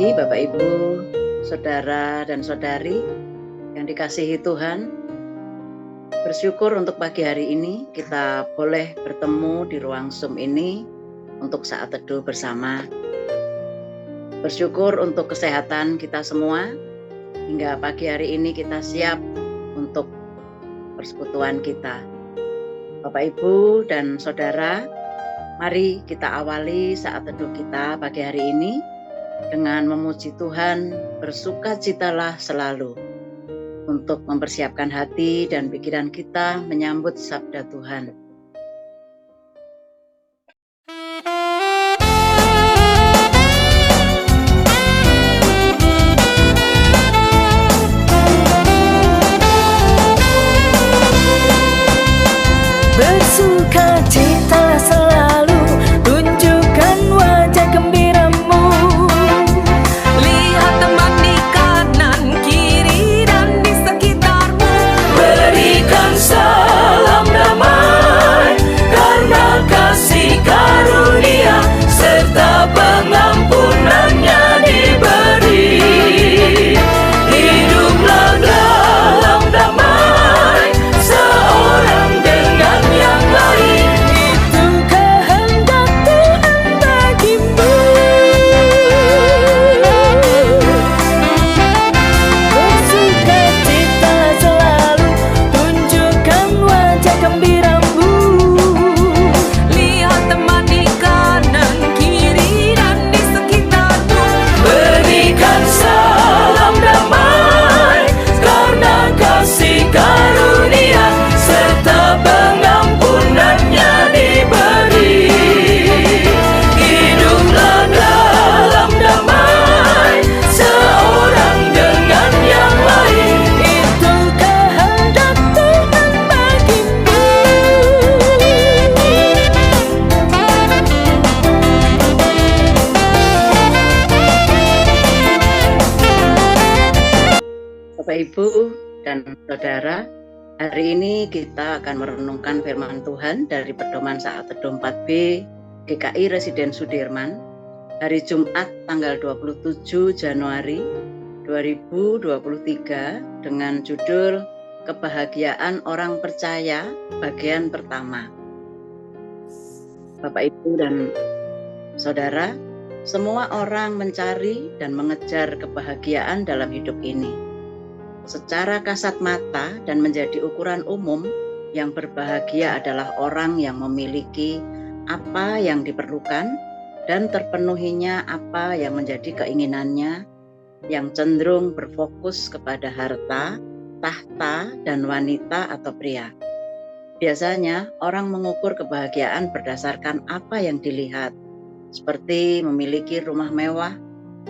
pagi Bapak Ibu, Saudara dan Saudari yang dikasihi Tuhan. Bersyukur untuk pagi hari ini kita boleh bertemu di ruang Zoom ini untuk saat teduh bersama. Bersyukur untuk kesehatan kita semua, hingga pagi hari ini kita siap untuk persekutuan kita. Bapak Ibu dan Saudara, mari kita awali saat teduh kita pagi hari ini dengan memuji Tuhan, bersukacitalah selalu, untuk mempersiapkan hati dan pikiran kita menyambut sabda Tuhan. Bersukacita selalu, tunjukkan wajah gembiramu. Lihat teman di kanan, kiri, dan di sekitarmu. Berikan salam damai, karena kasih karunia serta pengampunannya diberi. Hiduplah dalam damai, seorang dengan yang lain. Itu kehendak Tuhan bagimu. Bersukacita selalu, tunjukkan wajah gembiramu. Lihat teman di kanan, kiri, dan di sekitarmu. Berikan salam damai, karena kasih karunia serta pengampunannya diberi. Hiduplah dalam damai, seorang dengan yang lain. Itu kehendak Tuhan bagimu. Bapak Ibu dan Saudara, hari ini kita akan merenungkan firman Tuhan dari Pedoman Saat Teduh 4B GKI Residen Sudirman, hari Jumat tanggal 27 Januari 2023 dengan judul Kebahagiaan Orang Percaya bagian pertama. Bapak Ibu dan Saudara, semua orang mencari dan mengejar kebahagiaan dalam hidup ini. Secara kasat mata dan menjadi ukuran umum, yang berbahagia adalah orang yang memiliki apa yang diperlukan dan terpenuhinya apa yang menjadi keinginannya, yang cenderung berfokus kepada harta, tahta, dan wanita atau pria. Biasanya orang mengukur kebahagiaan berdasarkan apa yang dilihat, seperti memiliki rumah mewah,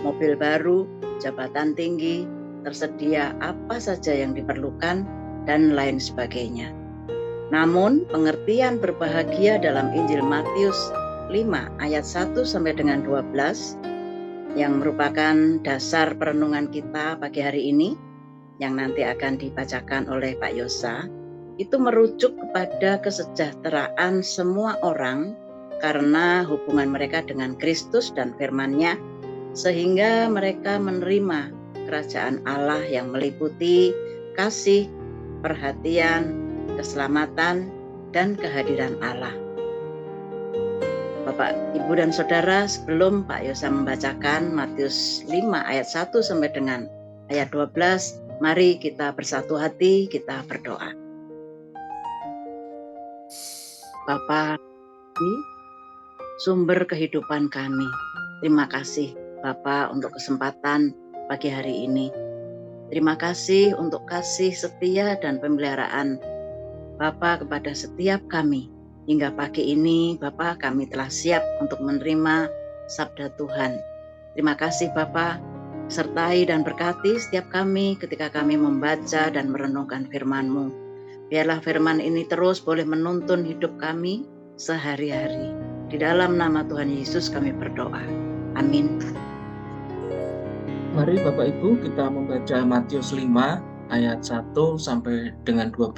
mobil baru, jabatan tinggi, tersedia apa saja yang diperlukan, dan lain sebagainya. Namun, pengertian berbahagia dalam Injil Matius 5 ayat 1 sampai dengan 12 yang merupakan dasar perenungan kita pagi hari ini, yang nanti akan dibacakan oleh Pak Yosa, itu merujuk kepada kesejahteraan semua orang karena hubungan mereka dengan Kristus dan firman-Nya, sehingga mereka menerima kerajaan Allah yang meliputi kasih, perhatian, keselamatan, dan kehadiran Allah. Bapak, Ibu, dan Saudara, sebelum Pak Yosa membacakan Matius 5 ayat 1 sampai dengan ayat 12, mari kita bersatu hati, kita berdoa. Bapa, sumber kehidupan kami, terima kasih Bapa untuk kesempatan pagi hari ini. Terima kasih untuk kasih setia dan pemeliharaan Bapa kepada setiap kami. Hingga pagi ini Bapa, kami telah siap untuk menerima sabda Tuhan. Terima kasih Bapa, sertai dan berkati setiap kami ketika kami membaca dan merenungkan firman-Mu. Biarlah firman ini terus boleh menuntun hidup kami sehari-hari. Di dalam nama Tuhan Yesus kami berdoa. Amin. Mari Bapak Ibu kita membaca Matius 5 ayat 1 sampai dengan 12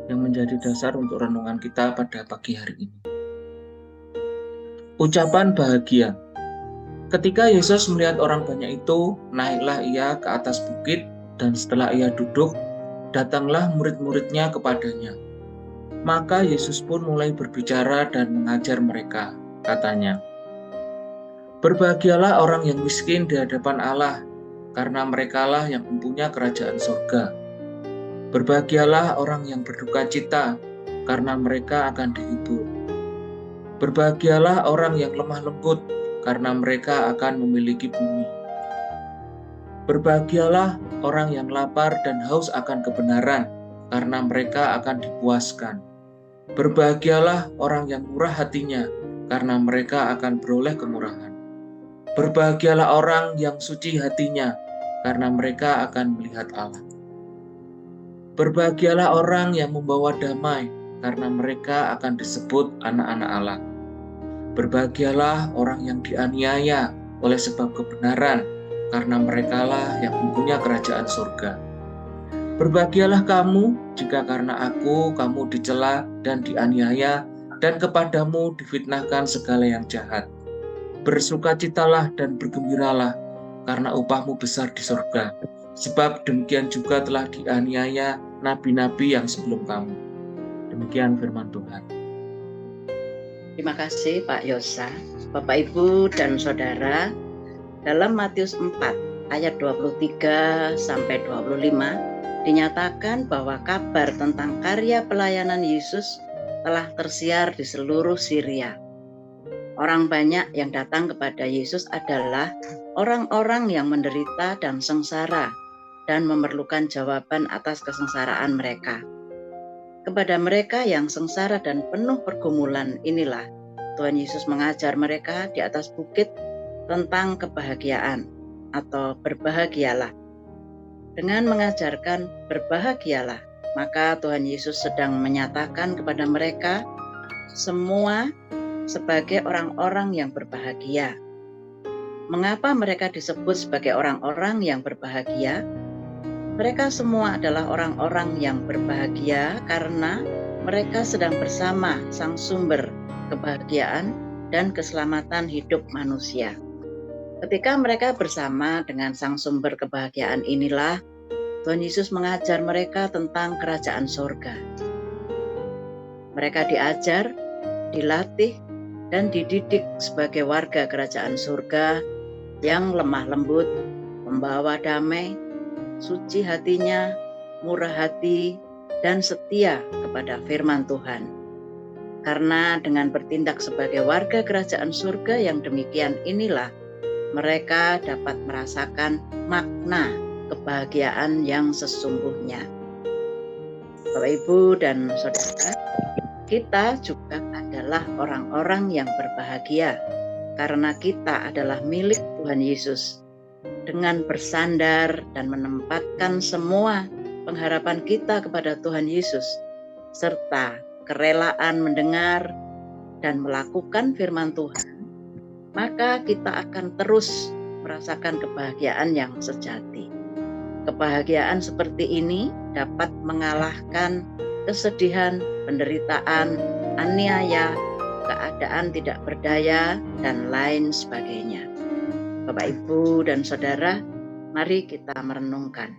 yang menjadi dasar untuk renungan kita pada pagi hari ini. Ucapan bahagia. Ketika Yesus melihat orang banyak itu, naiklah ia ke atas bukit, dan setelah ia duduk, datanglah murid-muridnya kepadanya. Maka Yesus pun mulai berbicara dan mengajar mereka. Katanya, "Berbahagialah orang yang miskin di hadapan Allah, karena merekalah yang mempunyai kerajaan surga. Berbahagialah orang yang berduka cita, karena mereka akan dihibur. Berbahagialah orang yang lemah lembut, karena mereka akan memiliki bumi. Berbahagialah orang yang lapar dan haus akan kebenaran, karena mereka akan dipuaskan. Berbahagialah orang yang murah hatinya, karena mereka akan beroleh kemurahan. Berbahagialah orang yang suci hatinya, karena mereka akan melihat Allah. Berbahagialah orang yang membawa damai, karena mereka akan disebut anak-anak Allah. Berbahagialah orang yang dianiaya oleh sebab kebenaran, karena merekalah yang mempunyai kerajaan surga. Berbahagialah kamu jika karena aku kamu dicela dan dianiaya, dan kepadamu difitnahkan segala yang jahat. Bersukacitalah dan bergembiralah, karena upahmu besar di surga. Sebab demikian juga telah dianiaya nabi-nabi yang sebelum kamu." Demikian firman Tuhan. Terima kasih Pak Yosa. Bapak, Ibu, dan Saudara, dalam Matius 4 ayat 23 sampai 25 dinyatakan bahwa kabar tentang karya pelayanan Yesus telah tersiar di seluruh Syria. Orang banyak yang datang kepada Yesus adalah orang-orang yang menderita dan sengsara dan memerlukan jawaban atas kesengsaraan mereka. Kepada mereka yang sengsara dan penuh pergumulan inilah Tuhan Yesus mengajar mereka di atas bukit tentang kebahagiaan atau berbahagialah. Dengan mengajarkan berbahagialah, maka Tuhan Yesus sedang menyatakan kepada mereka semua sebagai orang-orang yang berbahagia. Mengapa mereka disebut sebagai orang-orang yang berbahagia? Mereka semua adalah orang-orang yang berbahagia karena mereka sedang bersama Sang Sumber kebahagiaan dan keselamatan hidup manusia. Ketika mereka bersama dengan Sang Sumber kebahagiaan inilah, Tuhan Yesus mengajar mereka tentang kerajaan surga. Mereka diajar, dilatih, dan dididik sebagai warga kerajaan surga yang lemah lembut, membawa damai, suci hatinya, murah hati, dan setia kepada firman Tuhan. Karena dengan bertindak sebagai warga kerajaan surga yang demikian inilah, mereka dapat merasakan makna kebahagiaan yang sesungguhnya. Bapak, Ibu, dan Saudara, kita juga adalah orang-orang yang berbahagia karena kita adalah milik Tuhan Yesus. Dengan bersandar dan menempatkan semua pengharapan kita kepada Tuhan Yesus, serta kerelaan mendengar dan melakukan firman Tuhan, maka kita akan terus merasakan kebahagiaan yang sejati. Kebahagiaan seperti ini dapat mengalahkan kesedihan, penderitaan, aniaya, keadaan tidak berdaya, dan lain sebagainya. Bapak, Ibu, dan Saudara, mari kita merenungkan.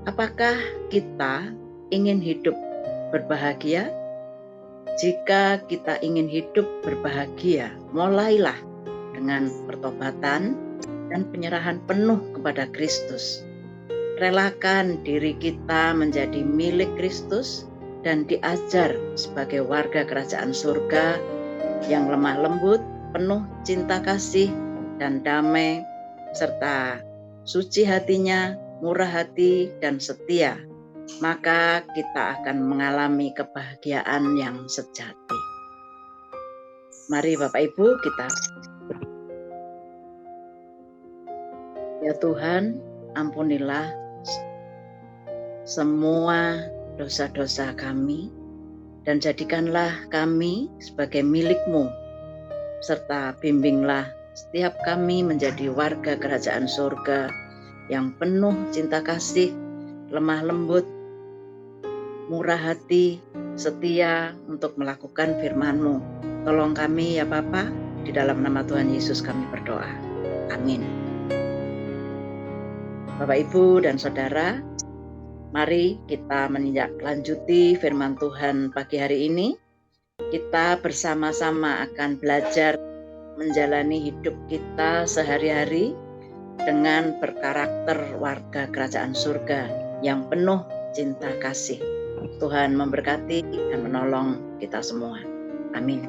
Apakah kita ingin hidup berbahagia? Jika kita ingin hidup berbahagia, mulailah dengan pertobatan dan penyerahan penuh kepada Kristus. Relakan diri kita menjadi milik Kristus dan diajar sebagai warga kerajaan surga yang lemah lembut, penuh cinta kasih dan damai, serta suci hatinya, murah hati, dan setia. Maka kita akan mengalami kebahagiaan yang sejati. Mari Bapak Ibu kita. Ya Tuhan, ampunilah semua dosa-dosa kami dan jadikanlah kami sebagai milik-Mu, serta bimbinglah setiap kami menjadi warga kerajaan surga yang penuh cinta kasih, lemah lembut, murah hati, setia untuk melakukan firman-Mu. Tolong kami ya Bapa, Di dalam nama Tuhan Yesus kami berdoa. Amin. Bapak, Ibu, dan Saudara, mari kita menindaklanjuti firman Tuhan pagi hari ini. Kita bersama-sama akan belajar menjalani hidup kita sehari-hari dengan berkarakter warga kerajaan surga yang penuh cinta kasih. Tuhan memberkati dan menolong kita semua. Amin.